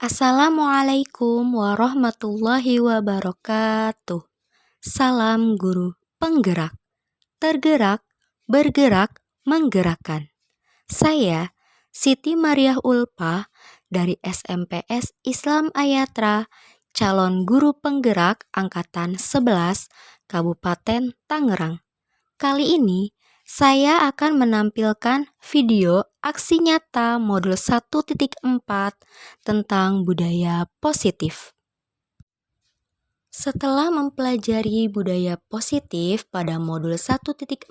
Assalamualaikum warahmatullahi wabarakatuh. Salam guru penggerak, tergerak, bergerak, menggerakkan. Saya Siti Mariah Ulpa dari SMPS Islam Ayatra, calon guru penggerak angkatan 11 Kabupaten Tangerang. Kali ini saya akan menampilkan video aksi nyata modul 1.4 tentang budaya positif. Setelah mempelajari budaya positif pada modul 1.4,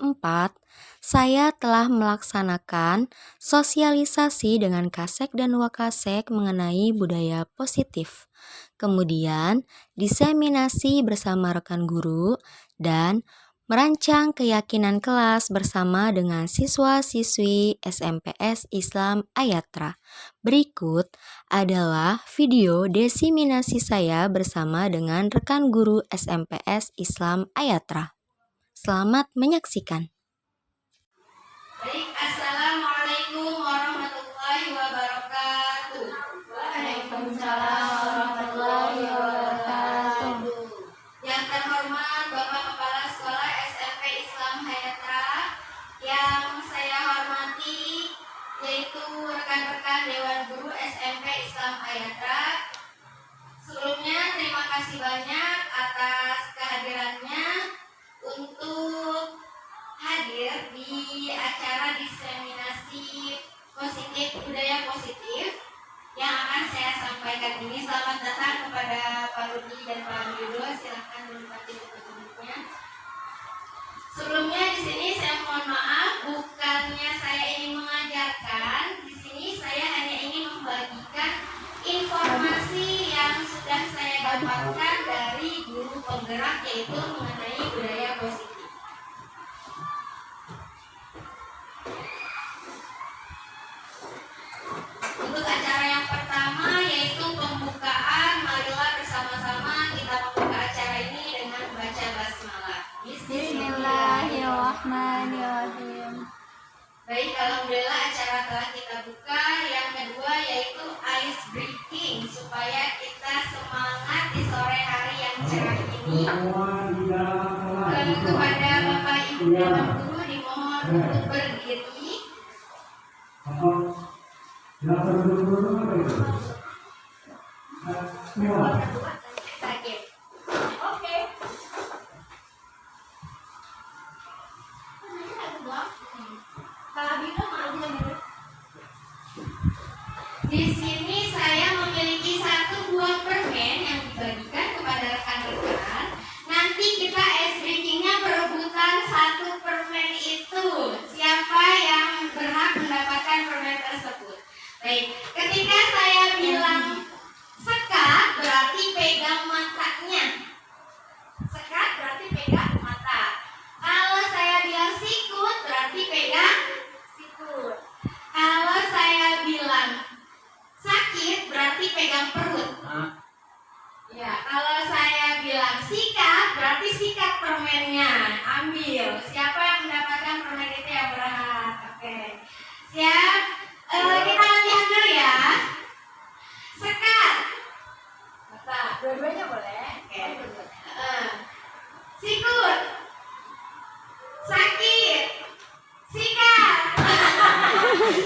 saya telah melaksanakan sosialisasi dengan Kasek dan Wakasek mengenai budaya positif. Kemudian, diseminasi bersama rekan guru dan merancang keyakinan kelas bersama dengan siswa-siswi SMPS Islam Ayatra. Berikut adalah video diseminasi saya bersama dengan rekan guru SMPS Islam Ayatra. Selamat menyaksikan. Baik, Assalamualaikum warahmatullahi wabarakatuh. Waalaikumsalam warahmatullahi wabarakatuh. Yang terhormat Bapak Kepala Sekolah SMP Islam Hayatra, yang saya hormati yaitu rekan-rekan Dewan Guru SMP Islam Hayatra. Sebelumnya terima kasih banyak atas kehadirannya untuk hadir di acara diseminasi positif budaya positif yang akan saya sampaikan ini. Selamat datang kepada Pak Rudi dan Pak Yudo. Silakan menempati duduknya. Sebelumnya di sini saya mohon maaf, bukannya saya ingin mengajarkan. Di sini saya hanya ingin membagikan informasi yang sudah saya dapatkan dari guru penggerak, yaitu mengenai budaya positif. Untuk acara yang pertama yaitu pembukaan, marilah bersama-sama kita membuka acara ini dengan baca basmalah. Bismillahirrahmanirrahim. Baik, alhamdulillah acara telah kita buka. Yang kedua yaitu ice breaking, supaya kita semangat di sore hari yang cerah ini. Kepada Bapak Ibu Dewan Guru dimohon untuk berdiri. Sakit. Oke. Di sini saya memiliki satu buah permen yang dibagikan kepada rekan-rekan. Nanti kita ice breaking-nya berebutan satu permen itu. Siapa yang berhak mendapatkan permen tersebut? Baik, ketika saya bilang sekat berarti pegang matanya. Sekat berarti pegang mata. Kalau saya bilang sikut berarti pegang sikut. Kalau saya bilang sakit berarti pegang perut. Ya, kalau saya bilang sikat berarti sikat permennya. Ambil. Siapa yang mendapatkan permen itu yang berhak? Oke. Siap? Kita latihan dulu ya. Sekat. Mata. Dua-duanya boleh. Oke. Sikut. Sakit. Sikat.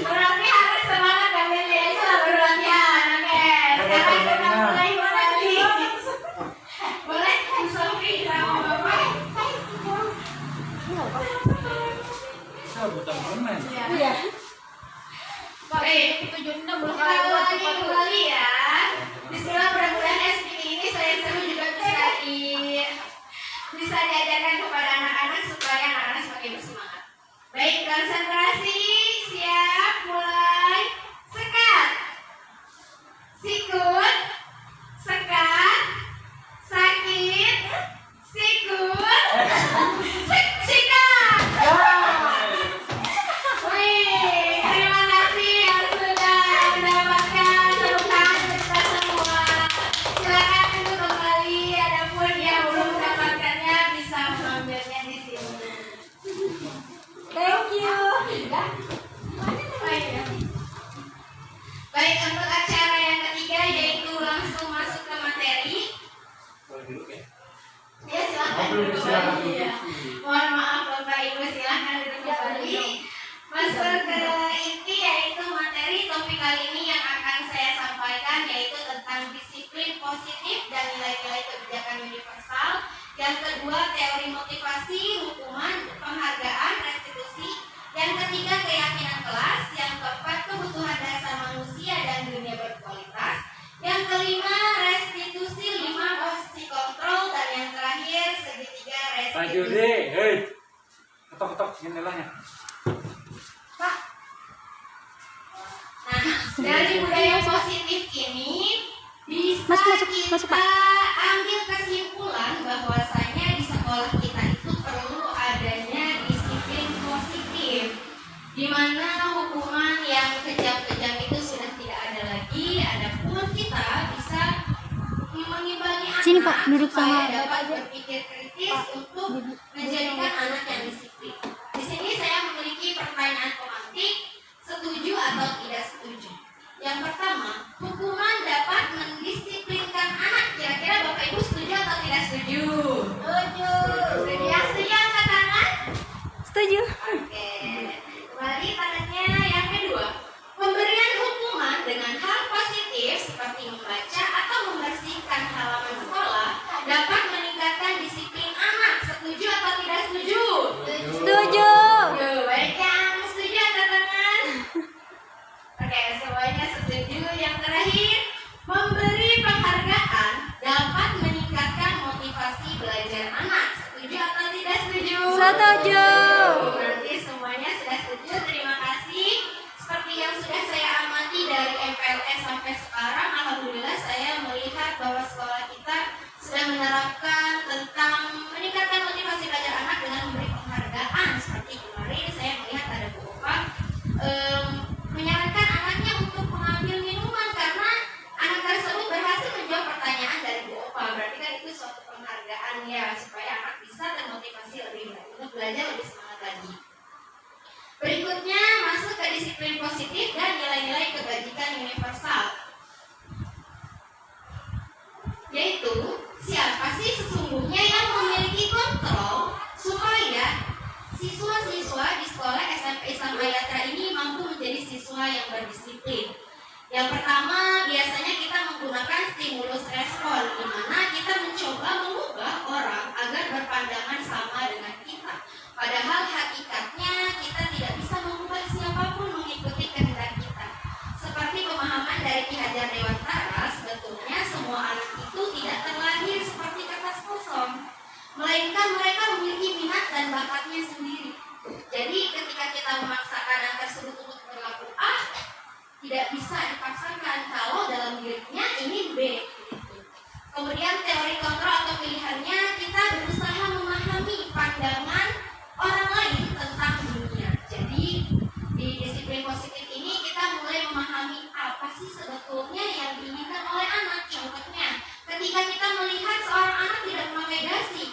Berarti harus semangat dan biasa berlatihan. Oke. Sekarang kita mulai lagi. Boleh selfie sama Bapak? Iya. Baik, kita ulangi kembali ya. Bismillah, mudah-mudahan SPT ini saya seru juga bisa diajarkan kepada anak-anak supaya anak-anak semakin bersemangat. Baik, konsentrasi, siap, mulai. Sekat, sikut, sekat, sakit, sikut, sikat. Wih, terima kasih yang sudah mendapatkan nilai-nilai kebijakan universal. Yang kedua, teori motivasi, hukuman, penghargaan, restitusi. Yang ketiga, keyakinan kelas. Yang keempat, kebutuhan dasar manusia dan dunia berkualitas. Yang kelima, restitusi. 5, posisi kontrol. Dan yang terakhir, segitiga Pak restitusi. Judi, hei, ketok-ketok jendelanya. Pak. Nah, dari budaya positif ini bisa Masuk, kita Pak. ambil kesimpulan bahwasanya di sekolah kita itu perlu adanya disiplin positif, di mana hukuman yang kejam-kejam itu sudah tidak ada lagi. Adapun kita bisa mengimbangi anak Sini, Pak, duduk supaya sama dapat berpikir kritis untuk menjadikan anak yang disiplin. Di sini saya memiliki pertanyaan pemantik, setuju atau tidak setuju. Yang pertama, hukuman dapat mendisiplinkan anak. Kira-kira Bapak Ibu setuju atau tidak setuju? Setuju. Setuju. Yang setuju angkat tangan. Setuju. Oke. Kembali tangannya. Yang kedua, pemberian hukuman dengan hal positif seperti membaca atau membersihkan halaman sekolah dapat meningkatkan disiplin anak. Setuju atau tidak setuju? Setuju. Baik, yang setuju angkat tangan. Oke, semuanya setuju. Yang terakhir, memberi penghargaan dapat meningkatkan motivasi belajar anak. Setuju atau tidak setuju? Setuju. Berarti semuanya sudah setuju. Terima kasih. Seperti yang sudah saya amati dari MPLS sampai sekarang, alhamdulillah saya melihat bahwa sekolah kita sudah menerapkan tentang meningkatkan motivasi belajar anak dengan memberi penghargaan. Seperti kemarin saya melihat ada Bu Opa menyarankan anaknya untuk mengambil minuman karena anak tersebut berhasil menjawab pertanyaan dari Bu Opa. Berarti kan itu suatu penghargaan ya, supaya anak bisa termotivasi lebih baik untuk belajar lebih semangat lagi. Berikutnya masuk ke disiplin positif dan nilai-nilai kebajikan universal, yaitu siapa sih sesungguhnya yang memiliki kontrol supaya siswa-siswa di sekolah SMP Islam Ayatra ini mampu menjadi siswa yang berdisiplin. Yang pertama, biasanya kita menggunakan stimulus respon, di mana kita mencoba mengubah orang agar berpandangan sama dengan kita. Padahal hakikatnya kita tidak bisa mengubah siapapun mengikuti kehendak kita. Seperti pemahaman dari Ki Hajar Dewantara, sebetulnya semua anak itu tidak terlahir seperti kertas kosong, melainkan mereka memiliki minat dan bakatnya sendiri. Jadi ketika kita memaksakan anak tersebut untuk berlaku A, tidak bisa dipaksakan kalau dalam dirinya ini B. Kemudian teori kontrol atau pilihannya, kita berusaha memahami pandangan orang lain tentang dunia. Jadi di disiplin positif ini kita mulai memahami apa sih sebetulnya yang diinginkan oleh anak. Contohnya, ketika kita melihat seorang anak tidak memakai dasi,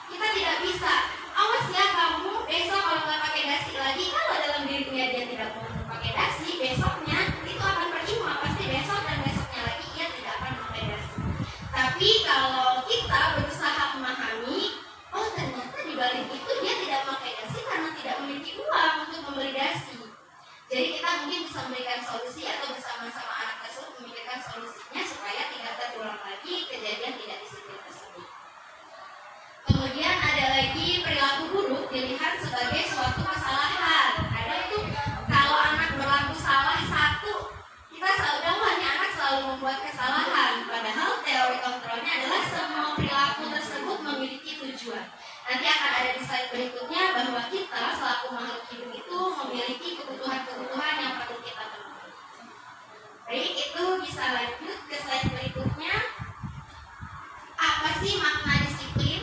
kita tidak bisa, awas ya kamu besok kalau nggak pakai dasi lagi. Kalau dalam dirinya dia tidak mau pakai dasi, besoknya itu akan percuma. Pasti besok dan besoknya lagi ia tidak akan memakai dasi. Tapi kalau kita berusaha memahami, oh ternyata di balik itu dia tidak memakai dasi karena tidak memiliki uang untuk membeli dasi. Jadi kita mungkin bisa memberikan solusi atau bersama-sama anak tersebut memikirkan solusinya supaya tidak terulang lagi kejadian tidak disiplin tersebut. Kemudian ada lagi perilaku buruk dilihat sebagai suatu kesalahan. Ada itu kalau anak berlaku salah satu, kita selalu nih anak selalu membuat kesalahan. Padahal teori kontrolnya adalah semua perilaku tersebut memiliki tujuan. Nanti akan ada di slide berikutnya bahwa kita selaku makhluk hidup itu memiliki kebutuhan-kebutuhan yang perlu kita penuhi. Baik, itu bisa lanjut ke slide berikutnya. Apa sih makna disiplin?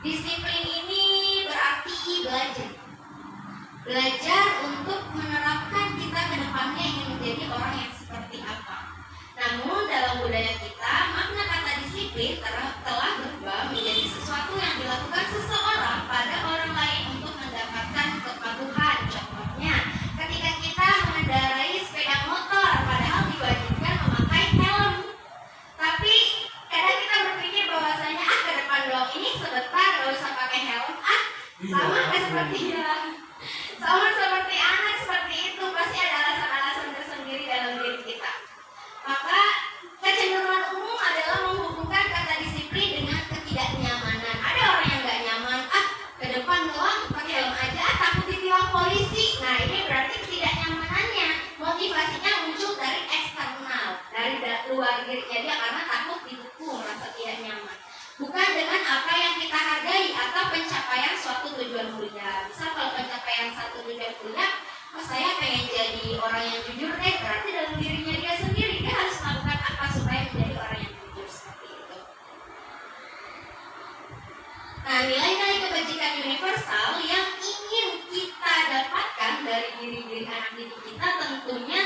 Disiplin ini berarti belajar. Belajar untuk menerapkan kita ke depannya ingin menjadi orang yang seperti apa. Namun dalam budaya kita, makna kata disiplin telah berubah menjadi sesuatu yang dilakukan seseorang pada orang lain untuk mendapatkan kepatuhan. Contohnya, ketika kita mengendarai sepeda motor, padahal diwajibkan memakai helm. Tapi kadang kita berpikir bahwasanya ke depan doang ini sebentar gak usah pakai helm. Sama sama seperti anak seperti itu, pasti ada alasan-alasan tersendiri dalam diri kita. Maka kecenderungan umum adalah menghubungkan kata disiplin nonton film aja takut ditilang polisi. Nah ini berarti ketidaknyamanannya, motivasinya muncul dari eksternal, dari luar dirinya dia karena takut didukung, merasa tidak nyaman. Bukan dengan apa yang kita hargai atau pencapaian suatu tujuan mulia. Misal kalau pencapaian satu tujuan mulia, saya pengen jadi orang yang jujur deh, berarti dalam dirinya dia sendiri dia harus melakukan apa supaya menjadi orang yang jujur seperti itu. Nah, nilai-nilai kebajikan universal yang ingin kita dapatkan dari diri anak didik kita tentunya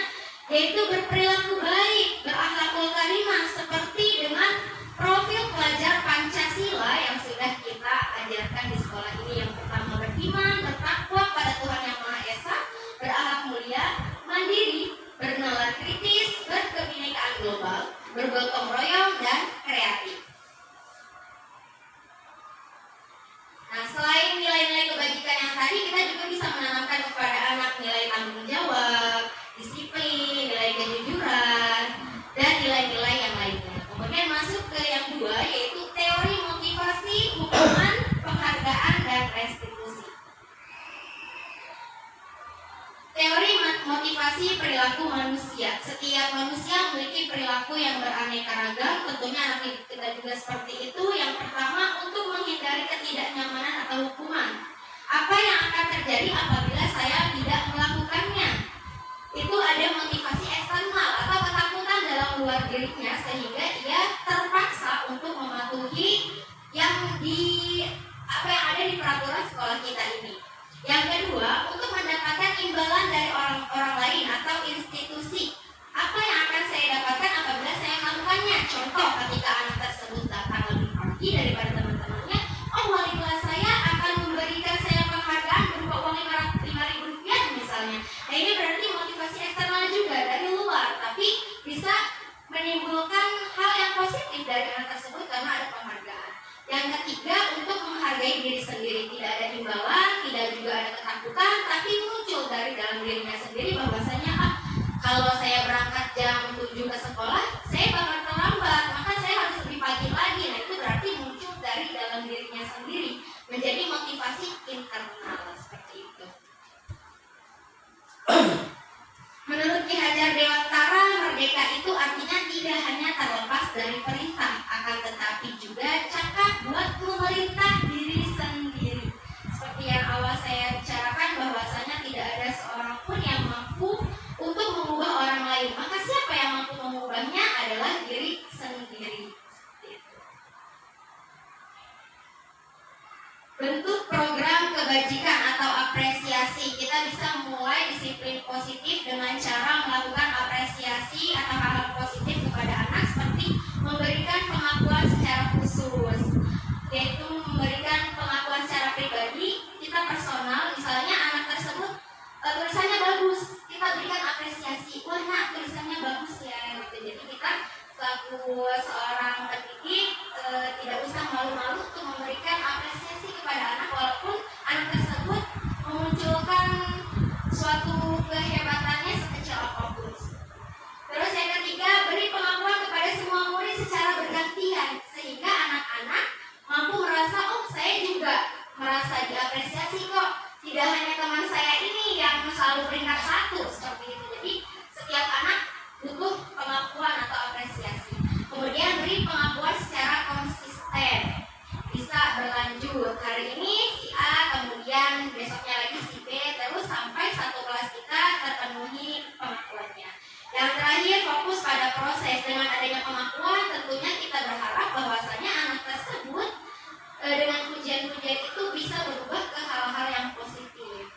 yaitu berperilaku baik, berakhlakul karimah, seperti dengan profil pelajar Pancasila yang sudah kita ajarkan di sekolah ini. Yang pertama beriman, bertakwa pada Tuhan Yang Maha Esa, berakhlak mulia, mandiri, bernalar kritis, berkebinekaan global, bergotong royong, dan kreatif. Nah, selain nilai-nilai kebajikan yang tadi, kita juga bisa menanamkan kepada anak nilai tanggung jawab, disiplin, nilai kejujuran, dan nilai-nilai yang lainnya. Kemudian masuk ke yang kedua, yaitu teori motivasi, hukuman, penghargaan, dan restitusi. Teori motivasi perilaku manusia. Setiap manusia memiliki perilaku yang beraneka ragam. Tentunya anak didik kita juga seperti itu. Yang pertama, untuk menghindari ketidaknyamanan atau hukuman. Apa yang akan terjadi apabila saya tidak melakukannya? Itu ada motivasi eksternal atau ketakutan dalam luar dirinya sehingga ia terpaksa untuk mematuhi yang ada di peraturan sekolah kita ini. Yang kedua, untuk mendapatkan imbalan dari orang lain atau institusi. Apa yang akan saya dapatkan apabila saya melakukannya? Contoh, ketika anak tersebut datang lebih pagi daripada teman-temannya, wali kelas saya akan memberikan saya penghargaan berupa uang Rp5.000 misalnya. Nah ini berarti motivasi eksternal juga dari luar, tapi bisa menimbulkan hal yang positif dari anak tersebut karena ada penghargaan. Yang ketiga, untuk menghargai diri sendiri, tidak ada imbalan, tidak juga ada ketakutan, tapi muncul dari dalam dirinya sendiri bahwasanya kalau saya berangkat jam 7 ke sekolah, saya bakal terlambat, maka saya harus lebih pagi lagi. Nah itu berarti muncul dari dalam dirinya sendiri, menjadi motivasi internal seperti itu. Menurut Ki Hajar Dewantara, merdeka itu artinya tidak hanya terlepas dari perintah, akan tetapi juga cakap buat memerintah diri sendiri. Seperti yang awal saya bicarakan bahwasanya tidak ada seorang pun yang mampu untuk mengubah orang lain. Maka siapa yang mampu mengubahnya adalah diri sendiri. Bentuk program kebajikan atau apresiasi, kita bisa mulai disiplin positif dengan cara melakukan apresiasi atau hal-hal positif kepada anak seperti memberikan pengakuan secara khusus, yaitu memberikan pengakuan secara pribadi, kita personal, misalnya anak tersebut tulisannya bagus, kita berikan apresiasi, wah nak tulisannya bagus ya, gitu. Jadi kita selaku seorang pendidik tidak usah malu-malu untuk memberikan apresiasi kepada anak walaupun anak tersebut memunculkan suatu kehebatannya sekecil apapun. Terus yang ketiga, beri pengakuan kepada semua murid secara bergantian sehingga anak-anak mampu merasa, oh saya juga merasa diapresiasi kok, tidak hanya teman saya ini yang selalu peringkat 1 seperti itu. Jadi setiap anak butuh pengakuan atau apresiasi. Kemudian beri pengakuan secara konsisten, bisa berlanjut. Hari ini si A, kemudian besoknya lagi si B, terus sampai satu kelas kita terpenuhi pengakuannya. Yang terakhir, fokus pada proses. Dengan adanya pengakuan, tentunya kita berharap bahwasanya anak tersebut dengan pujian-pujian itu bisa berubah ke hal-hal yang positif.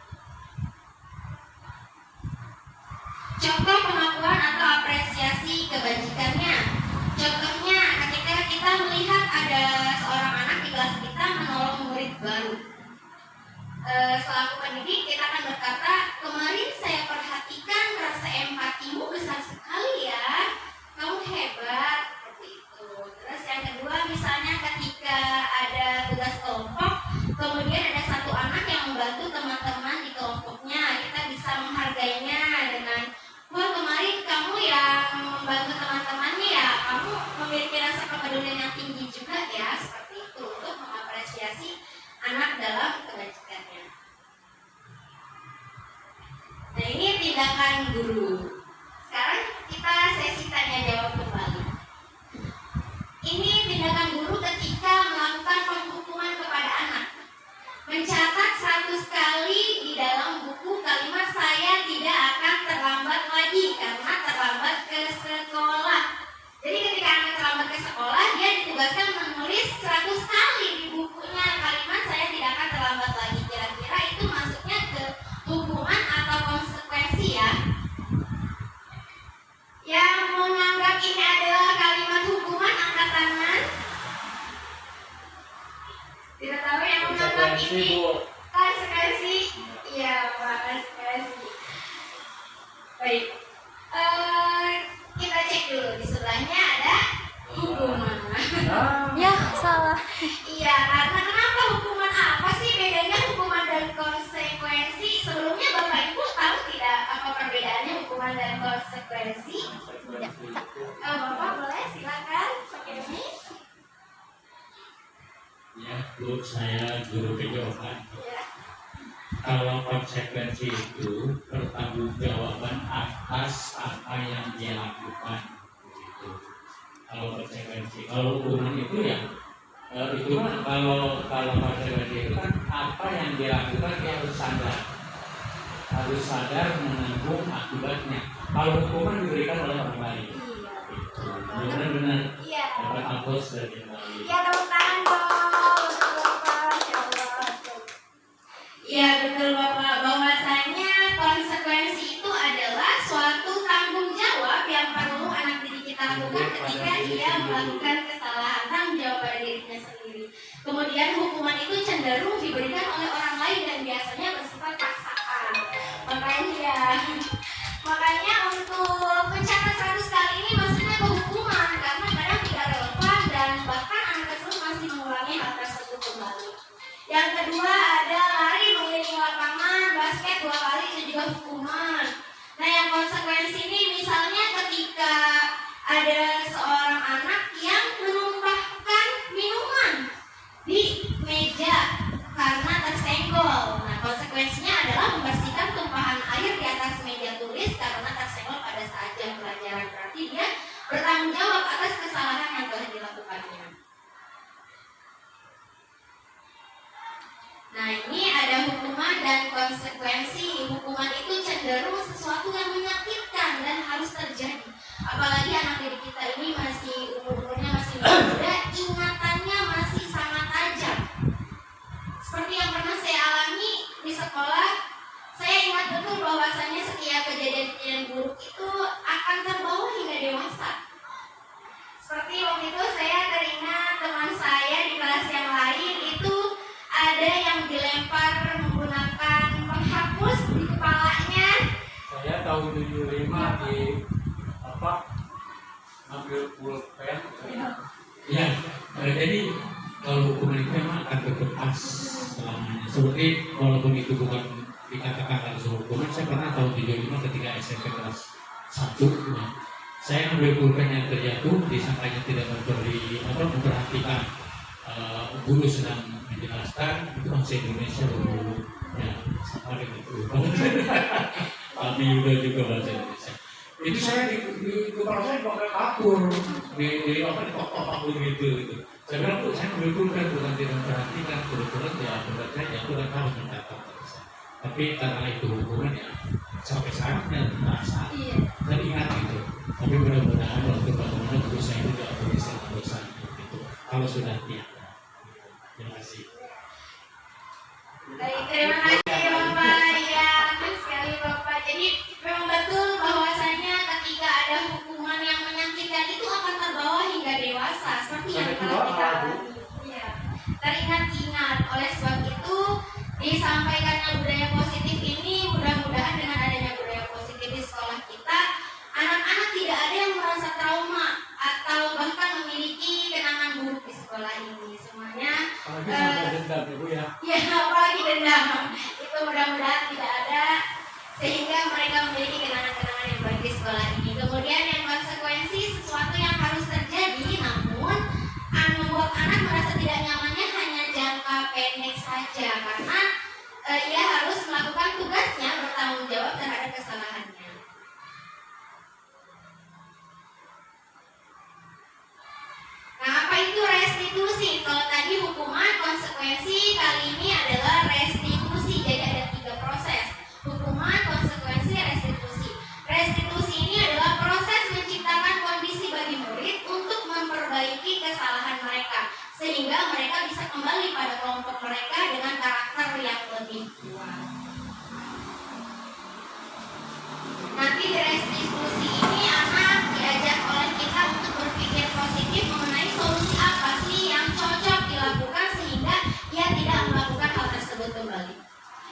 Contoh pengakuan atau apresiasi kebajikannya. Contohnya ketika kita melihat ada seorang anak di kelas kita menolong murid baru. Selaku pendidik kita akan berkata, kemarin saya perhatikan rasa empatimu besar sekali ya, kamu hebat, seperti itu. Terus yang kedua, misalnya ketika ada tugas kelompok, kemudian ada satu anak yang membantu teman-teman di kelompoknya, kita bisa menghargainya dengan, wah kemarin kamu yang membantu teman-temannya ya, kamu memiliki rasa kepedulian yang tinggi juga ya, seperti itu, untuk mengapresiasi anak dalam kebajikannya. tindakan guru. Sekarang kita sesi tanya jawab kembali. Ini tindakan guru ketika melakukan penghukuman kepada anak. Mencatat 100 kali di dalam buku kalimat saya tidak akan terlambat lagi karena terlambat ke sekolah. Jadi ketika anak terlambat ke sekolah, dia ditugaskan menulis 100 kali di bukunya kalimat saya tidak akan terlambat lagi. Kira-kira itu masuknya ke hukuman atau konsekuensi ya? Yang menganggap ini adalah kalimat hukuman, angkat tangan. Tidak tahu yang menganggap ini konsekuensi. Iya, Pak, konsekuensi. Baik. Kita cek dulu di sebelahnya ada hukuman. Ya, salah. Iya, karena kenapa hukuman apa sih bedanya hukuman dan konsekuensi? Sebelumnya Bapak Ibu tahu tidak apa perbedaannya hukuman dan konsekuensi? Bapak boleh silakan pakai ini. Ya, Bu, saya guru kejawaban. Ya. Kalau konsekuensi itu pertanggungjawaban atas apa yang dia lakukan. Gitu. Kalau konsekuensi, kalau hukuman itu ya itu kan kalau konsekuensi itu kan apa yang dia lakukan dia harus sadar menanggung akibatnya. Kalau hukuman diberikan oleh orang lain. Gitu. Benar-benar Iya. dapat hapus dari yang lain. Ya, tepuk tangan dong. Ya betul Bapak, bahwasanya konsekuensi itu adalah suatu tanggung jawab yang perlu anak didik kita lakukan ketika ia melakukan kesalahan, tanggung jawab pada dirinya sendiri. Kemudian hukuman itu cenderung diberikan oleh orang lain dan biasanya bersifat paksaan. Makanya untuk mencatat 100 kali ini maksudnya ke hukuman karena kadang tidak relevan dan bahkan anak tersebut masih mengulangi hal tersebut kembali. Yang kedua ada lari mengelilingi lapangan basket 2 kali, itu juga hukuman. Nah yang konsekuensi ini misalnya ketika ada seorang anak yang menumpahkan minuman di meja karena tersenggol. Nah konsekuensinya adalah membersihkan tumpahan air di atas meja tulis karena tersenggol pada saat jam pelajaran. Berarti dia bertanggung jawab atas kesalahan yang telah dilakukannya. Nah ini ada hukuman dan konsekuensi. Hukuman itu cenderung sesuatu yang menyakitkan dan harus terjadi. Apalagi anak didik kita ini masih umurnya masih muda, ingatannya masih sangat tajam. Seperti yang pernah saya alami di sekolah, saya ingat betul bahwasanya setiap kejadian buruk itu akan terbawa hingga dewasa. Seperti waktu itu saya teringat teman saya di kelas yang lain itu ada yang dilempar menggunakan penghapus di kepalanya. Saya tahun 75 di ambil pulpen. Ya, jadi kalau hukuman itu memang akan berkepas selamanya. Seperti walaupun itu bukan dikatakan harus hukuman, saya pernah tahun 75 ketika SMP kelas 1, ya, saya ambil pulpen yang terjatuh, disangkanya tidak memperhatikan guru sedang menjelaskan, itu bahasa Indonesia dulu, ya sama dengan itu. Tapi juga bahasa Indonesia. Itu saya di kepala saya pakai kapur, di kotak gitu. Saya bilang tuh saya ambil pulpen bukan tidak memperhatikan, kebetulan ya berat saya jatuh dan harus mencatat. Tapi karena itu hukuman ya sampai sekarang saya merasa dan ingat itu. Tapi mudah-mudahan waktu bagaimana guru saya itu tidak bisa dosa itu. Kalau sudah tiada. Terima kasih. Baik, terima kasih Bapak. Ya, betul sekali Bapak. Jadi memang betul bahwasanya ketika ada hukuman yang menyakitkan itu akan terbawa hingga dewasa seperti yang telah kita alami. Iya. Teringat-ingat. Oleh sebab itu disampaikannya budaya positif ini, mudah-mudahan dengan adanya budaya positif di sekolah kita, anak-anak tidak ada yang merasa trauma atau bahkan memiliki kenangan buruk di sekolah ini. Semuanya Apalagi sampai dendam, Ibu ya. ya apalagi dendam.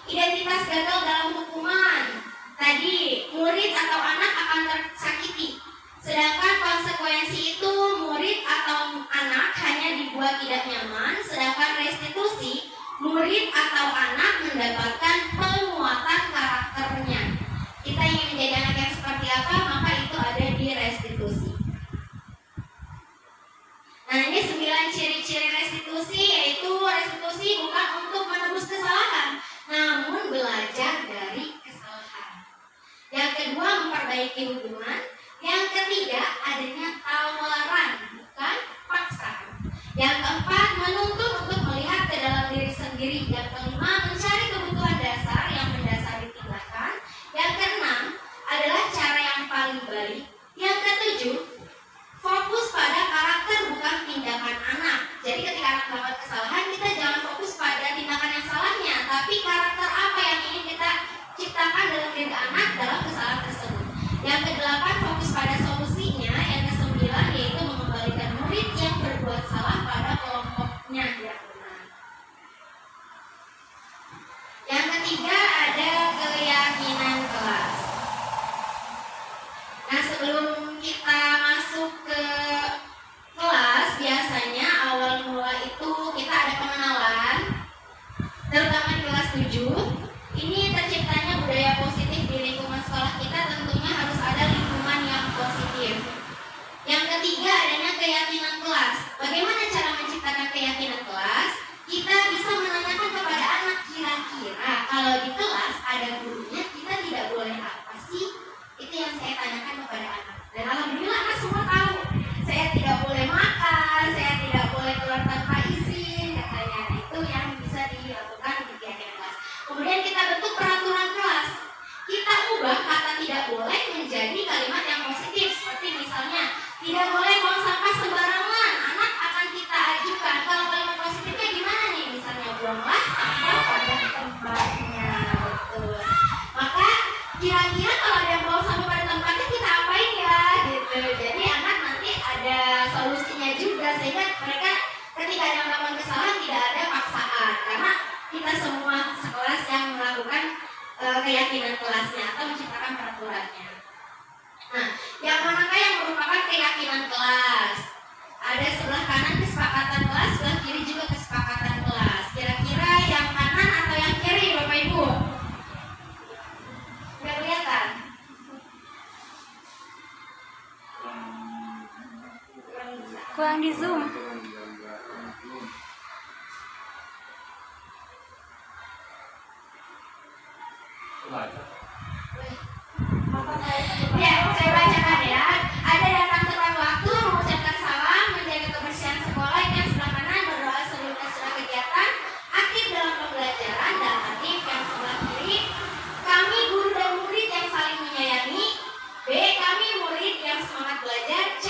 Identitas gagal dalam hukuman. Tadi, murid atau anak akan tersakiti. Sedangkan konsekuensi itu murid atau anak hanya dibuat tidak nyaman. Sedangkan restitusi, murid atau anak mendapatkan penguatan karakternya. Kita ingin menjadi anak yang seperti apa, maka itu ada di restitusi. Nah, ini 9 ciri-ciri restitusi, yaitu restitusi bukan untuk menebus kesalahan, namun belajar dari kesalahan. Yang kedua, memperbaiki hubungan. Yang ketiga, adanya tawaran, bukan paksaan. Yang keempat, menuntut untuk melihat ke dalam diri sendiri. Yang kelima, mencari kebutuhan dasar yang mendasari tindakan. Yang keenam, adalah cara yang paling baik. Yang ketujuh, fokus pada karakter bukan tindakan anak. Jadi ketika anak melakukan kesalahan, kita jangan fokus pada tindakan yang salahnya, tapi karakter apa yang ingin kita ciptakan dalam diri anak dalam kesalahan tersebut. Yang kedelapan, fokus pada solusinya. Yang kesembilan, yaitu mengembalikan murid yang berbuat salah pada kelompoknya yang benar. Yang ketiga, ada keyakinan kelas. Nah, sebelum kita masuk ke kelas, biasanya awal mula itu kita ada pengenalan, terutama di kelas 7. Ini terciptanya budaya positif di lingkungan sekolah kita, tentunya harus ada lingkungan yang positif. Yang ketiga, adanya keyakinan kelas. Bagaimana cara menciptakan keyakinan kelas? Kita bisa menanyakan kepada anak, kira-kira kalau di kelas ada gurunya, kita tidak boleh apa sih? Itu yang saya tanyakan kepada anak. Dan alhamdulillah anak semua tahu. Saya tidak boleh makan, saya tidak boleh keluar tanpa izin, katanya. Itu yang bisa dilakukan di keyakinan kelas. Kemudian kita bentuk peraturan kelas. Kita ubah kata tidak boleh menjadi kalimat yang positif. Seperti misalnya, tidak boleh buang sampah sembarangan. Anak akan kita ajukan. Kalau kalimat positifnya gimana nih? Misalnya, buanglah sampah pada tempatnya. Betul. Maka kira-kira kalau ada yang buang sampah pada tempatnya, kita apain ya? Gitu. Jadi anak nanti ada solusinya juga, sehingga mereka ketika ada melakukan kesalahan tidak ada paksaan, karena kita semua sekelas yang melakukan keyakinan kelasnya atau menciptakan peraturannya. Nah, yang manakah yang merupakan keyakinan kelas? Ada sebelah kanan kesepakatan kelas, sebelah kiri juga kesepakatan kelas. Kira-kira yang kanan atau yang kiri, Bapak Ibu? Udah kelihatan? Kurang di zoom. Ya, saya bacakan ya. Ada datang tepat waktu, mengucapkan salam, menjaga kebersihan sekolah. Yang sebelah kanan berdoa sebelum sesudah kegiatan, aktif dalam pembelajaran, dan aktif yang sebelah kiri. Kami guru dan murid yang saling menyayangi. B. Kami murid yang semangat belajar. C.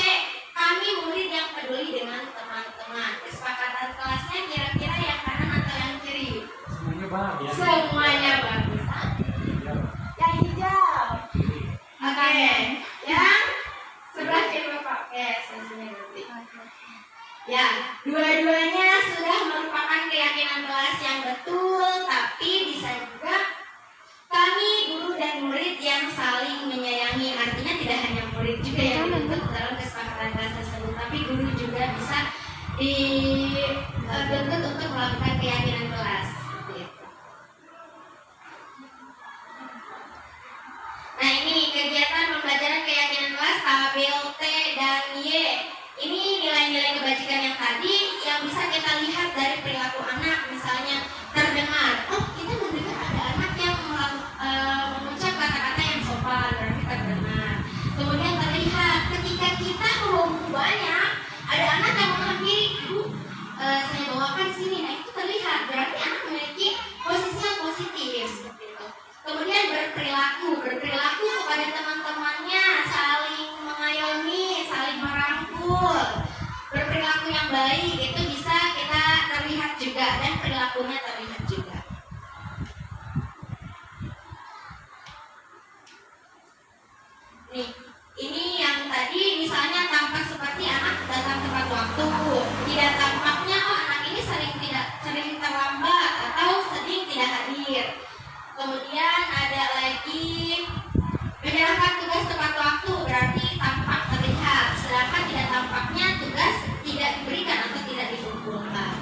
Kami murid yang peduli dengan teman-teman. Kesepakatan kelasnya kira-kira yang kanan atau yang kiri? Semuanya bahagia. Semuanya bagus. Yang hijau. Oke. Yang sebelah kiri Bapak. Oke, solusinya ganti. Ya, dua-duanya sudah merupakan keyakinan kelas yang betul, tapi bisa juga kami guru dan murid yang saling menyayangi. Artinya tidak hanya murid juga yang dibentuk dalam kesepakatan kelas tersebut, tapi guru juga bisa dibentuk untuk melakukan keyakinan kelas. Nah, ini kegiatan pembelajaran keyakinan kelas A, B, T, dan Y. Ini nilai-nilai kebajikan yang tadi yang bisa kita lihat dari perilaku anak. Misalnya terdengar, oh kita mendengar ada anak yang mengucap kata-kata yang sopan, berarti terdengar. Kemudian terlihat ketika kita membawa banyak, ada anak yang menghampiri, saya bawakan sini. Nah, itu terlihat, berarti anak memiliki posisi yang positif seperti itu. Kemudian berperilaku kepada teman-temannya, saling mengayomi, saling merangkul. Berperilaku yang baik itu bisa kita terlihat juga, dan perilakunya terlihat juga. Nih, ini yang tadi misalnya tampak seperti anak datang tepat waktu. Tidak tampaknya, oh anak ini sering tidak Kemudian ada lagi menyerahkan tugas tepat waktu, berarti tampak terlihat, sedangkan tidak tampaknya tugas tidak diberikan atau tidak dikumpulkan.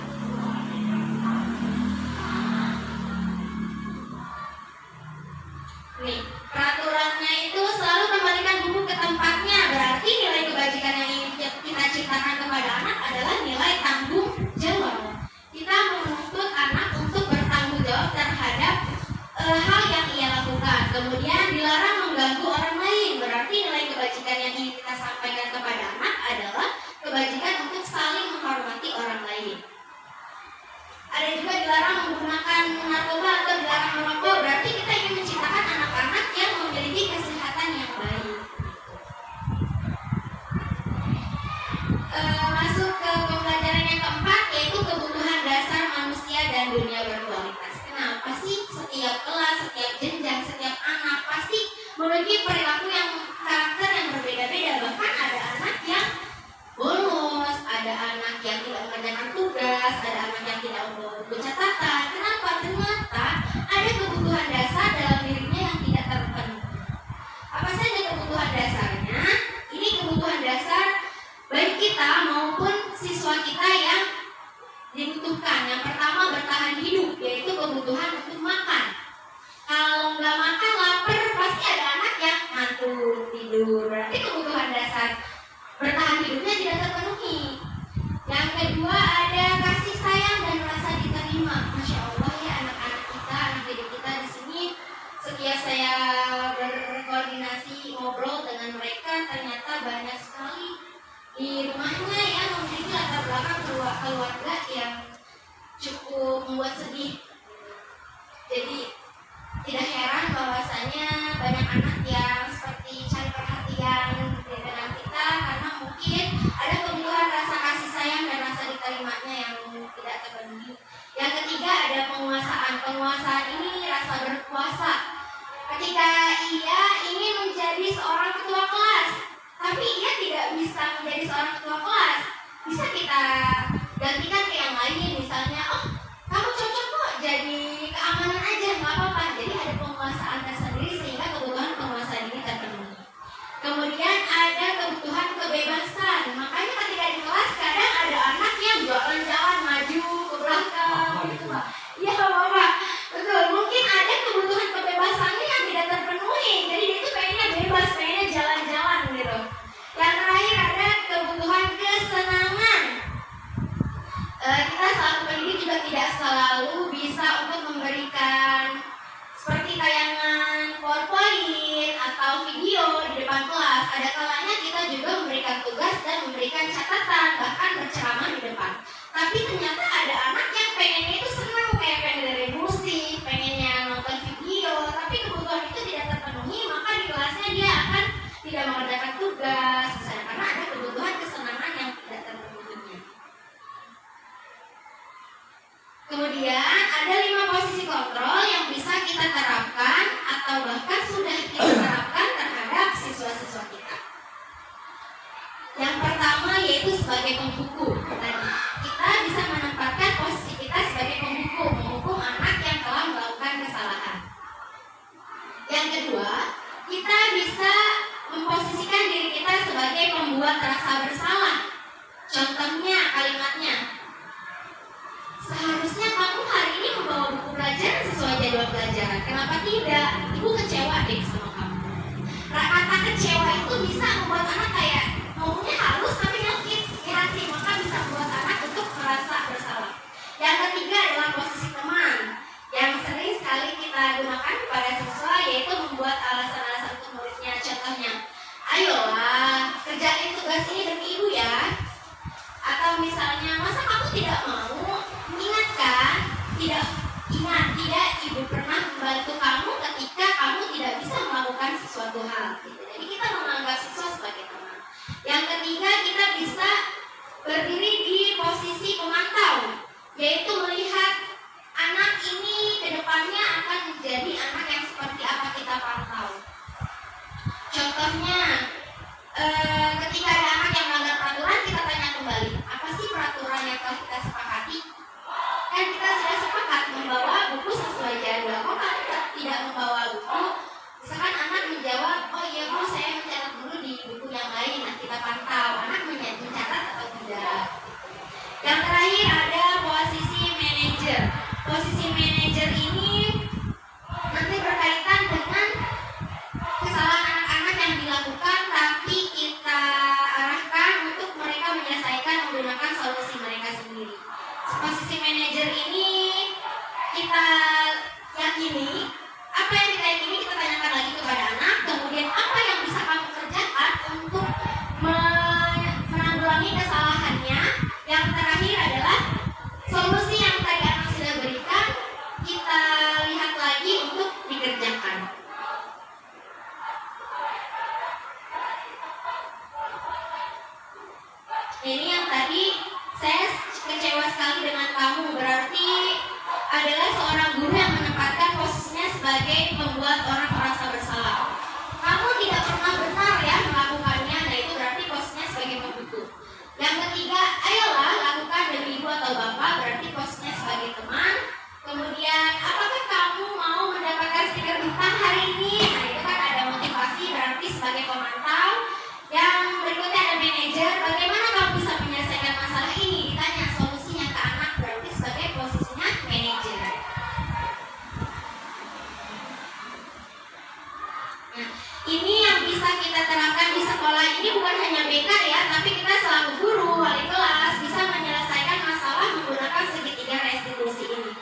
Nih, peraturannya itu selalu kembalikan buku ke tempatnya, berarti nilai kebajikan yang ingin kita ciptakan kepada anak adalah nilai tanggung jawab. Kita menuntut anak untuk bertanggung jawab terhadap hal yang ia lakukan. Kemudian dilarang mengganggu orang lain, berarti nilai kebajikan yang ingin kita sampaikan kepada anak adalah kebajikan untuk saling menghormati orang lain. Ada juga dilarang menggunakan narkoba atau dilarang merokok, berarti kita ingin menciptakan anak-anak yang memiliki kesehatan yang baik. Masuk ke pembelajaran yang keempat, yaitu kebutuhan dasar manusia dan dunia berkualitas. Kenapa sih setiap kelas, setiap jenjang, setiap anak pasti memiliki perilaku yang karakter yang berbeda-beda. Bahkan ada anak yang bolos, ada anak yang tidak mengerjakan tugas, ada anak yang tidak membawa buku catatan. Kenapa? Ternyata ada kebutuhan dasar dalam dirinya yang tidak terpenuhi. Apa saja kebutuhan dasarnya? Ini kebutuhan dasar baik kita maupun siswa kita yang dibutuhkan. Yang pertama, bertahan hidup, yaitu kebutuhan untuk makan. Kalau nggak makan, lapar, pasti ada anak yang ngantuk, tidur. Berarti kebutuhan dasar bertahan hidupnya tidak terpenuhi. Yang kedua, ada kasih sayang dan rasa diterima. Masya Allah ya, anak-anak kita, anak didik kita di sini. Setiap saya berkoordinasi, ngobrol dengan mereka, ternyata banyak sekali di rumahnya ya memiliki latar belakang keluarga yang cukup membuat sedih. Jadi tidak heran bahwasanya banyak anak yang seperti cari perhatian dengan kita karena mungkin ada kebutuhan rasa kasih sayang dan rasa diterimanya yang tidak terpenuhi. Yang ketiga, ada penguasaan. Penguasaan ini rasa berkuasa. Ketika ia ingin menjadi seorang ketua kelas, tapi ia tidak bisa menjadi seorang ketua kelas, bisa kita gantikan ke yang lain. Misalnya, oh kamu cocok kok jadi keamanan aja, nggak apa-apa. Jadi ada penguasaan tersendiri sehingga kebutuhan penguasaan ini terpenuhi. Kemudian ada kebutuhan kebebasan. Makanya ketika di kelas kadang ada anak yang jalan-jalan maju ke belakang gitu Pak. Iya Bapak, betul. Mungkin ada kebutuhan kebebasannya yang tidak terpenuhi. Jadi dia itu pengennya bebas, pengennya jalan-jalan gitu. Yang terakhir ada kebutuhan kesenangan. Kita selaku pendidik juga tidak selalu bisa untuk memberikan seperti tayangan PowerPoint atau video di depan kelas. Ada kalanya kita juga memberikan tugas dan memberikan catatan, bahkan berceramah di depan. Tapi ternyata ada anak yang pengennya itu senang, kayak pengen dengerin musik, pengennya nonton video, tapi kebutuhan itu tidak terpenuhi, maka di kelasnya dia akan tidak mengerjakan tugas, misalnya, karena ada kebutuhan kesenangan yang tidak terpenuhinya. Kemudian ada 5 posisi kontrol yang bisa kita terapkan atau bahkan sudah kita terapkan terhadap siswa-siswa kita. Yang pertama yaitu sebagai penghukum. Kita bisa menempatkan posisi kita sebagai penghukum, menghukum anak yang telah melakukan kesalahan. Yang kedua, kita bisa memposisikan diri kita sebagai pembuat rasa bersalah. Contohnya kalimatnya, seharusnya kamu hari ini membawa buku pelajaran sesuai jadwal pelajaran. Kenapa tidak? Ibu kecewa deh sama kamu. Kata kecewa itu bisa membuat anak kayak ngomongnya halus tapi nyakit di hati, maka bisa membuat anak untuk merasa bersalah. Yang ketiga adalah posisi teman yang sering sekali kita gunakan pada siswa, yaitu membuat alasan-alasan untuk muridnya. Contohnya, ayolah kerjain tugas ini demi ibu ya. Atau misalnya, masa kamu tidak mau? Ingatkan, tidak ibu pernah membantu kamu ketika kamu tidak bisa melakukan sesuatu hal. Jadi kita menganggap siswa sebagai teman. Yang ketiga, kita bisa berdiri di posisi pemantau, yaitu melihat anak ini ke depannya akan menjadi anak yang seperti apa kita pantau. Contohnya, ketika ada anak yang melanggar peraturan, kita tanya kembali, apa sih peraturan yang telah kita sepakati? Kan kita sudah sepakat membawa buku sesuai jadwal. Kok kamu tidak posisinya sebagai teman. Kemudian, apakah kamu mau mendapatkan stiker bintang hari ini? Nah, itu kan ada motivasi, berarti sebagai pemantau. Yang berikutnya ada manajer. Bagaimana kamu bisa menyelesaikan masalah ini? Ditanya solusinya ke anak, berarti sebagai posisinya manajer. Nah, ini yang bisa kita terapkan di sekolah ini bukan hanya BK ya, tapi kita selaku guru, wali kelas bisa menyelesaikan masalah menggunakan segitiga restitusi ini.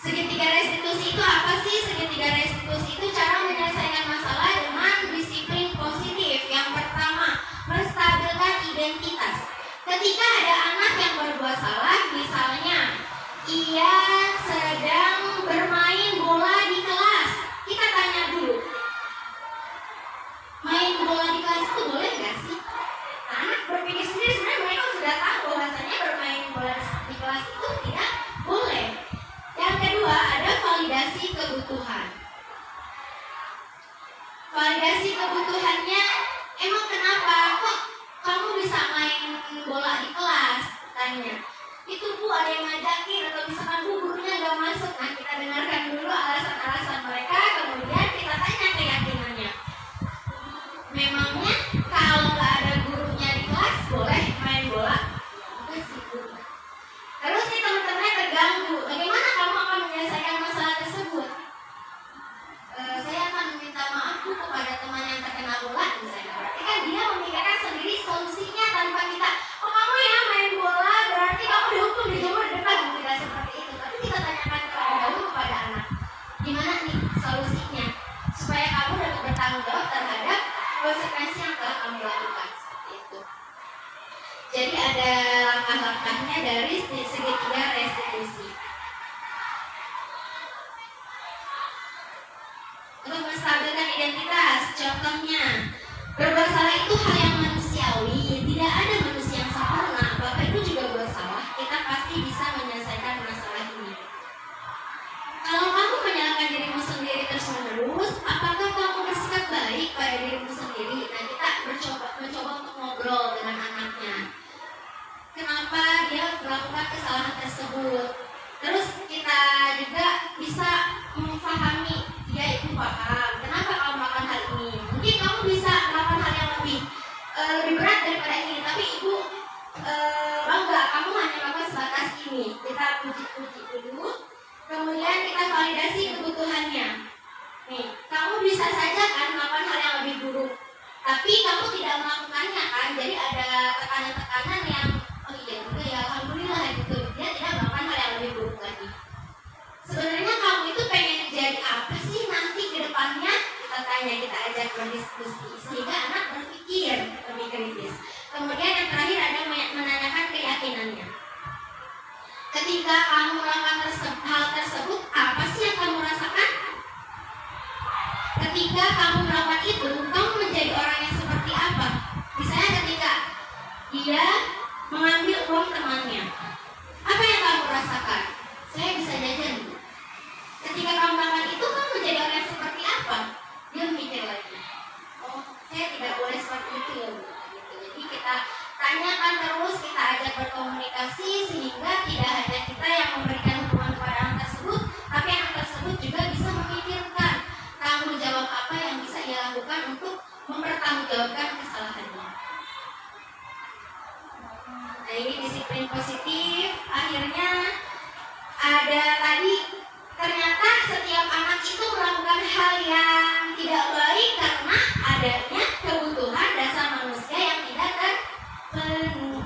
Segitiga restitusi itu apa sih? Segitiga restitusi itu cara menyelesaikan masalah dengan disiplin positif. Yang pertama, menstabilkan identitas. Ketika ada anak yang berbuat salah, misalnya ia sedang bermain bola di kelas, kita tanya dulu, main bola di kelas itu boleh nggak sih? Anak berpikir sendiri, sebenarnya mereka sudah tahu bahwasanya bermain bola di kelas itu tidak boleh. Yang kedua, ada validasi kebutuhan. Validasi kebutuhannya, emang kenapa kok kamu bisa main bola di kelas? Tanya. Itu Bu ada yang ngajakin, atau misalkan Bu gurunya nggak masuk. Nah, kita dengarkan dulu alasan-alasan mereka, kemudian kita tanya keyakinannya. Memangnya kalau nggak ada gurunya di kelas boleh main bola? Enggak sih Bu. Terus nih teman-temannya terganggu. Bagaimana kamu akan menyelesaikan masalah tersebut? Saya akan meminta maaf Bu kepada teman yang terkena bola, misalnya. Berarti kan dia memikirkan sendiri solusinya tanpa kita. Oh kamu ya main bola, berarti kamu dihukum dijemur di depan. Tidak seperti itu. Tapi kita tanyakan terlebih dahulu kepada anak. Gimana nih solusinya? Supaya kamu dapat bertanggung jawab terhadap konsekuensi yang telah kamu lakukan. Seperti itu. Jadi ada langkah-langkahnya dari segitiga restitusi. Untuk menstabilkan identitas, contohnya berbuat salah itu hal yang manusiawi. Tidak ada manusia yang sempurna. Bapak Ibu juga bersalah. Kita pasti bisa menyelesaikan masalah ini. Kalau kamu menyalahkan dirimu sendiri terus-menerus, apakah kamu bersikap baik pada dirimu sendiri? Nah, kita mencoba untuk ngobrol dengan anaknya. Kenapa dia melakukan kesalahan tersebut? Terus kita juga bisa memahami, dia itu paham. Kenapa kamu melakukan hal ini? Mungkin kamu bisa melakukan hal yang lebih berat daripada ini, tapi ibu bangga kamu hanya melakukan sebatas ini. Kita puji-puji dulu, kemudian kita validasi kebutuhannya. Nih, kamu bisa saja kan melakukan hal yang lebih buruk, tapi kamu tidak melakukannya kan? Jadi ada tekanan-tekanan yang oh iya juga ya, alhamdulillah gitu. Dia tidak melakukan hal yang lebih buruk lagi. Sebenarnya kamu itu pengen jadi apa sih nanti ke depannya? Kita tanya, kita ajak berdiskusi sehingga anak berpikir lebih kritis. Kemudian yang terakhir ada menanyakan keyakinannya. Ketika kamu melakukan hal tersebut, apa sih yang kamu rasakan? Ketika kamu melakukan itu, kamu menjadi orang yang seperti apa? Misalnya ketika dia mengambil uang temannya, apa yang kamu rasakan? Saya bisa jajan. Ketika kamu melakukan itu, kamu menjadi orang yang seperti apa? Dia mikir lagi, oh saya tidak boleh seperti itu ya Bu. Gitu. Jadi kita tanyakan terus, kita ajak berkomunikasi sehingga tidak hanya kita yang memberikan hukuman kepada anak tersebut, tapi anak tersebut juga bisa memikirkan tanggung jawab apa yang bisa ia lakukan untuk mempertanggungjawabkan kesalahannya. Nah, ini disiplin positif. Akhirnya ada tadi, ternyata setiap anak itu melakukan hal yang tidak baik karena adanya kebutuhan dasar manusia yang tidak terpenuhi.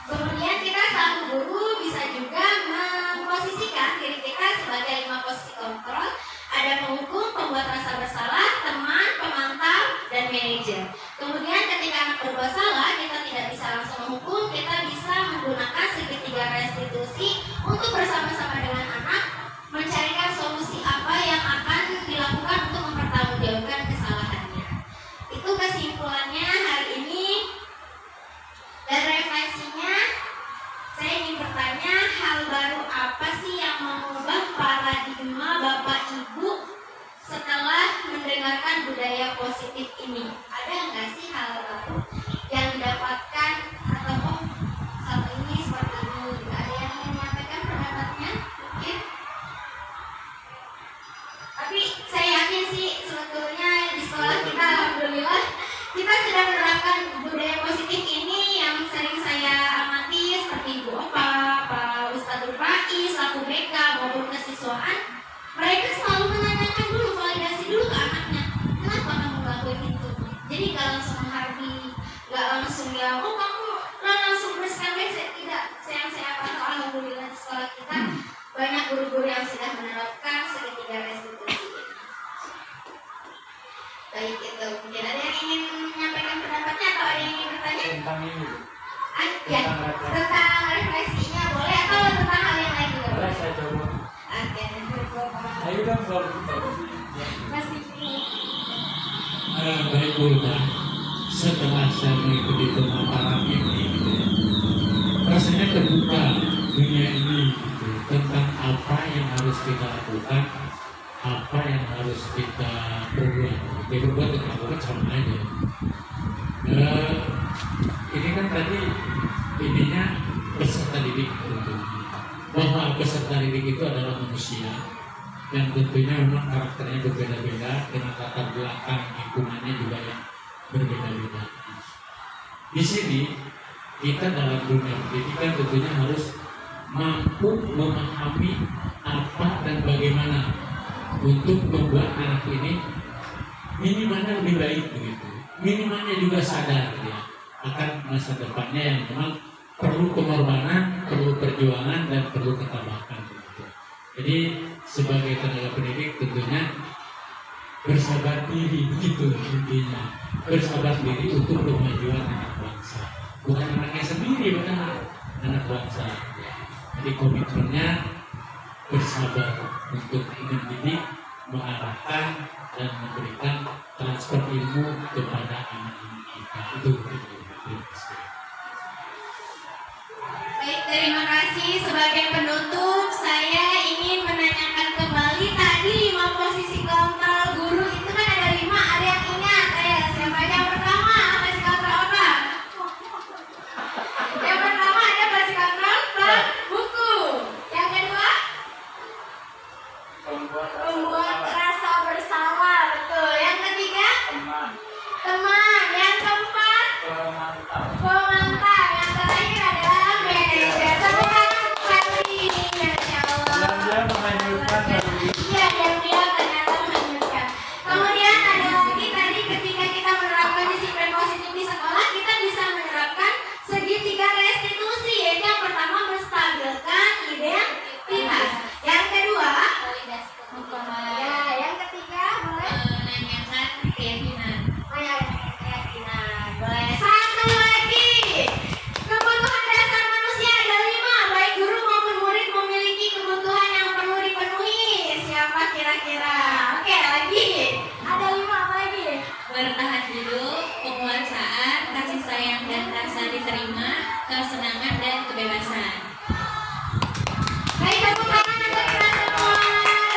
Kemudian kita selaku guru bisa juga memposisikan diri kita sebagai 5 posisi kontrol. Ada penghukum, pembuat rasa bersalah, teman, pemantau, dan manajer. Kemudian ketika anak berbuat salah, kita tidak bisa langsung menghukum, kita bisa menggunakan segitiga restitusi untuk bersama-sama dengan anak mencarikan solusi apa yang akan dilakukan untuk mempertanggungjawabkan kesalahannya. Itu kesimpulannya hari ini. Dan refleksinya, saya ingin bertanya, hal baru apa sih yang mengubah paradigma Bapak Ibu setelah mendengarkan budaya positif ini? Ada nggak sih hal baru yang didapatkan atau tentang ini. Ya, tentang refleksinya boleh atau tentang hal yang lain juga Boleh boleh. saya coba. Oke, Ayo dong kalau kita. masih Baik guru Pak, setelah saya mengikuti pemaparan ini, gitu ya, rasanya terbuka dunia ini gitu, tentang apa yang harus kita lakukan, apa yang harus kita perbuat. Ya berbuat dan lakukan sama aja. Ini kan tadi ininya peserta didik tentunya, bahwa peserta didik itu adalah manusia yang tentunya memang karakternya berbeda-beda dengan latar belakang lingkungannya juga yang berbeda-beda. Di sini kita dalam dunia pendidikan tentunya harus mampu memahami apa dan bagaimana untuk membuat anak ini minimalnya lebih baik begitu. Minimalnya juga sadar ya akan masa depannya yang memang perlu pengorbanan, perlu perjuangan dan perlu ketabahan. Gitu. Jadi sebagai tenaga pendidik tentunya bersabar diri begitu intinya. Bersabar diri untuk kemajuan anak bangsa. Bukan anaknya sendiri, bukan anak bangsa. Jadi komitmennya bersabar untuk mendidik, mengarahkan dan memberikan transfer ilmu kepada anak-anak kita. Itu baik, terima kasih. Sebagai penutup, saya ingin menanyakan kembali tadi 5 posisi kontrol guru itu kan ada 5, ada yang ingat? Ayo, siapa yang pertama? Posisi kontrol apa? Yang pertama ada posisi kontrol buku. Yang kedua? Membuat rasa bersalah, betul. Yang ketiga? Teman. Yang keempat? Pemantau. Yang terakhir adalah manajer. Semoga sekali, Masya Allah. Dia menganyurkan dari Iya, dia ternyata menunjukkan. Kemudian ada lagi tadi ketika kita menerapkan disiplin positif di sekolah, kita bisa menerapkan segitiga restitusi. Yaitu yang pertama menstabilkan identitas. Yang kedua, ya, yang ketiga boleh menanyakan keyakinan. Keyakinan. Boleh. Satu lagi. Kebutuhan dasar manusia ada 5. Baik guru maupun murid memiliki kebutuhan yang perlu dipenuhi. Siapa kira-kira? Oke, lagi. Ada 5 apa lagi? Bertahan hidup, penguasaan, kasih sayang dan rasa diterima, kesenangan dan kebebasan. Baik, tepuk tangan untuk kita semua.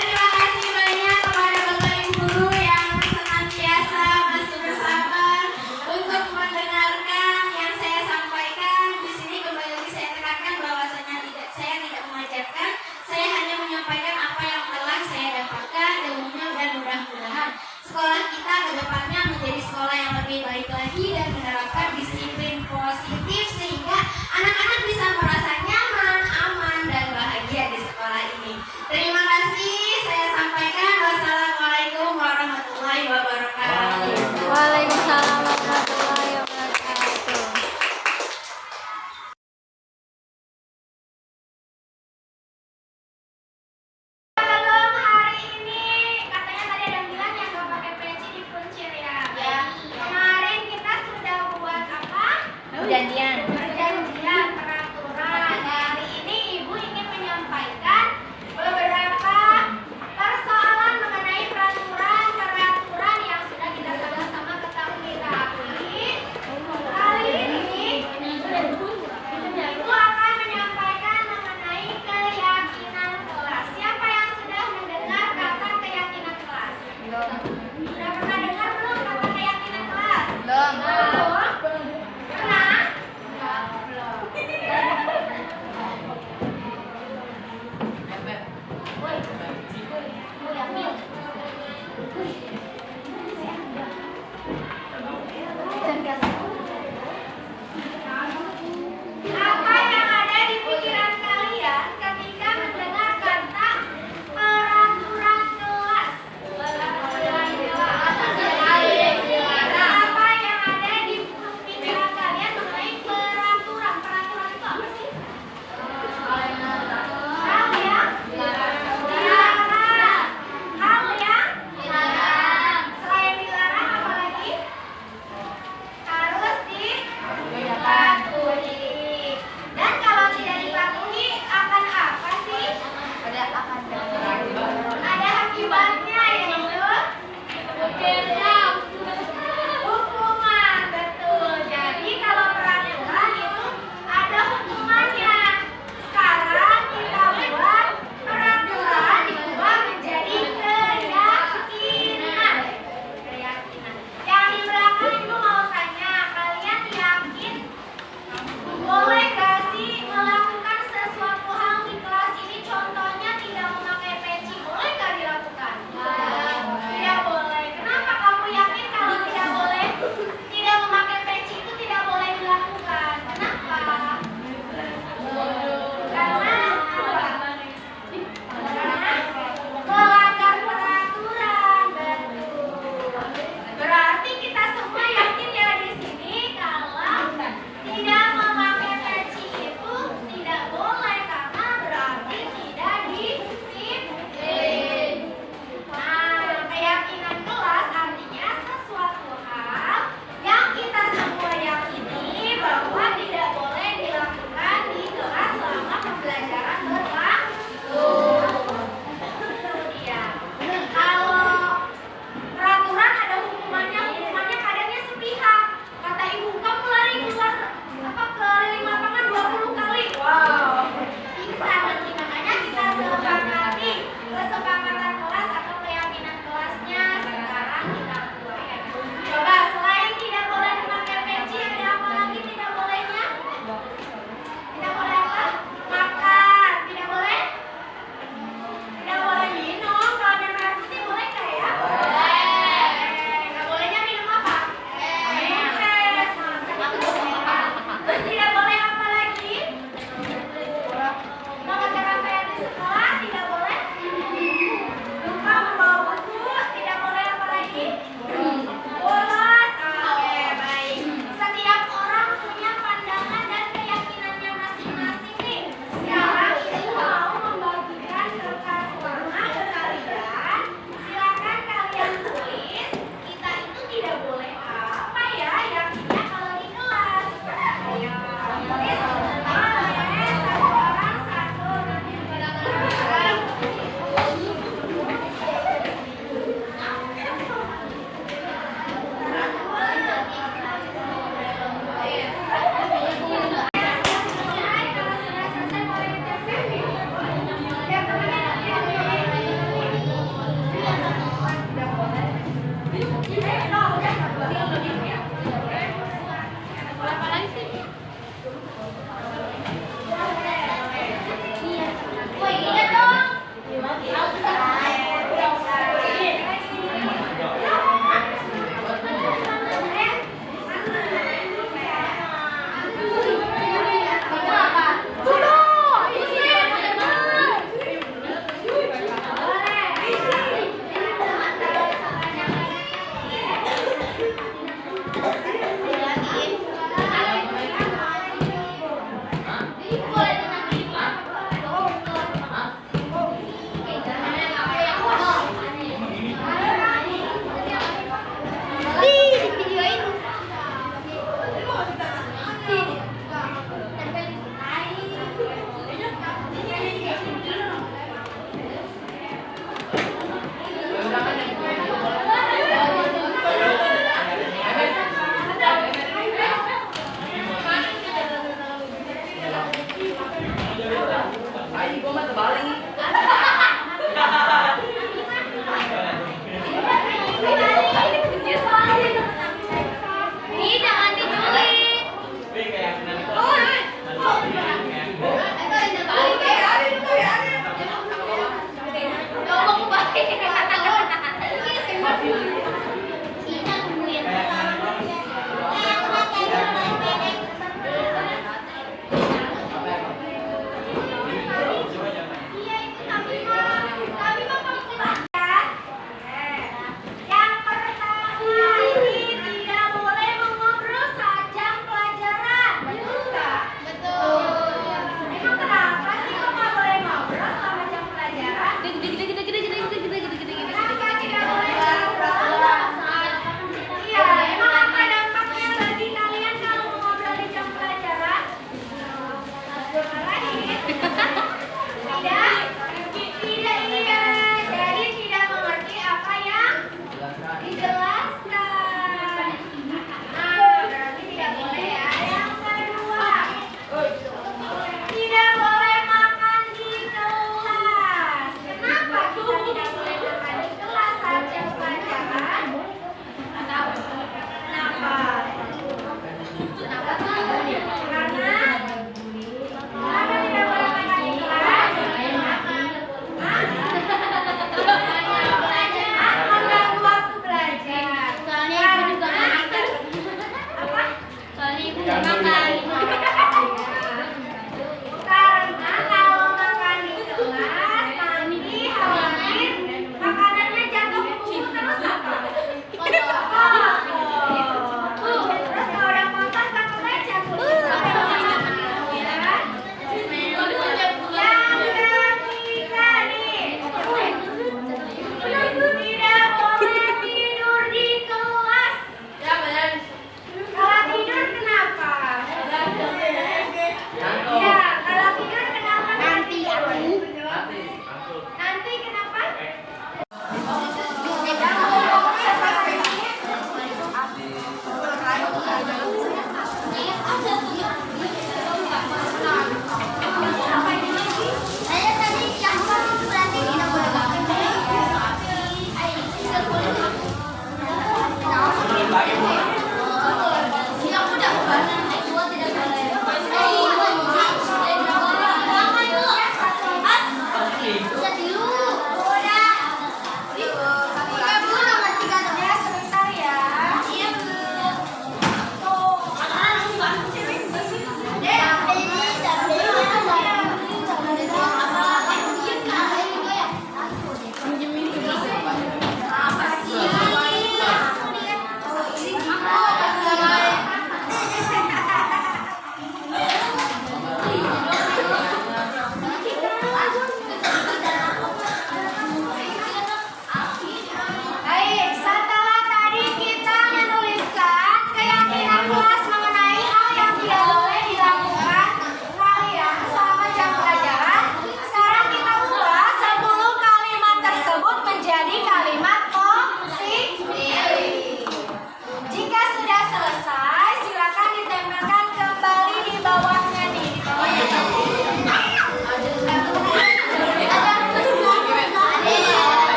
Terima kasih banyak kepada Bapak Ibu Guru yang senantiasa masih bersabar untuk mendengarkan yang saya sampaikan. Di sini kembali lagi saya tekankan bahwasanya saya tidak mengajarkan, saya hanya menyampaikan apa yang telah saya dapatkan ilmunya dan mudah-mudahan sekolah kita ke depannya menjadi sekolah yang lebih baik lagi dan menerapkan disiplin positif sehingga anak-anak bisa merasa nyaman, aman, dan bahagia di sekolah ini. Terima kasih, saya sampaikan. Wassalamualaikum warahmatullahi wabarakatuh. Waalaikumsalam warahmatullahi wabarakatuh. Belum hari ini katanya tadi ada yang bilang yang gak pakai peci dikuncir ya. Kemarin kita sudah buat apa? Perjanjian. Perjanjian, peraturan. Hari ini ibu ingin menyampaikan beberapa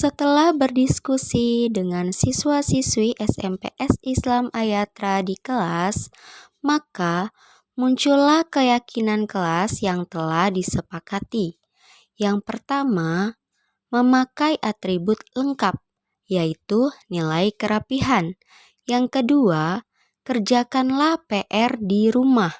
Setelah berdiskusi dengan siswa-siswi SMPS Islam Ayatra di kelas, maka muncullah keyakinan kelas yang telah disepakati. Yang pertama, memakai atribut lengkap, yaitu nilai kerapihan. Yang kedua, kerjakanlah PR di rumah,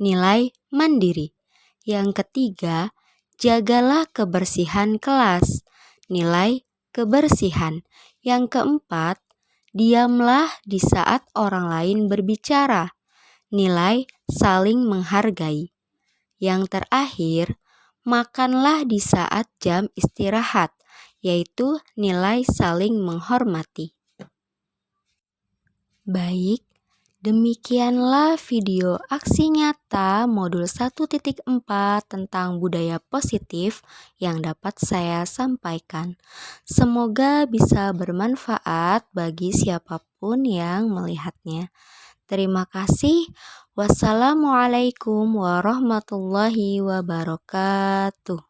nilai mandiri. Yang ketiga, jagalah kebersihan kelas, nilai kebersihan. Yang keempat, diamlah di saat orang lain berbicara, nilai saling menghargai. Yang terakhir, makanlah di saat jam istirahat, yaitu nilai saling menghormati. Baik, demikianlah video aksi nyata modul 1.4 tentang budaya positif yang dapat saya sampaikan. Semoga bisa bermanfaat bagi siapapun yang melihatnya. Terima kasih. Wassalamualaikum warahmatullahi wabarakatuh.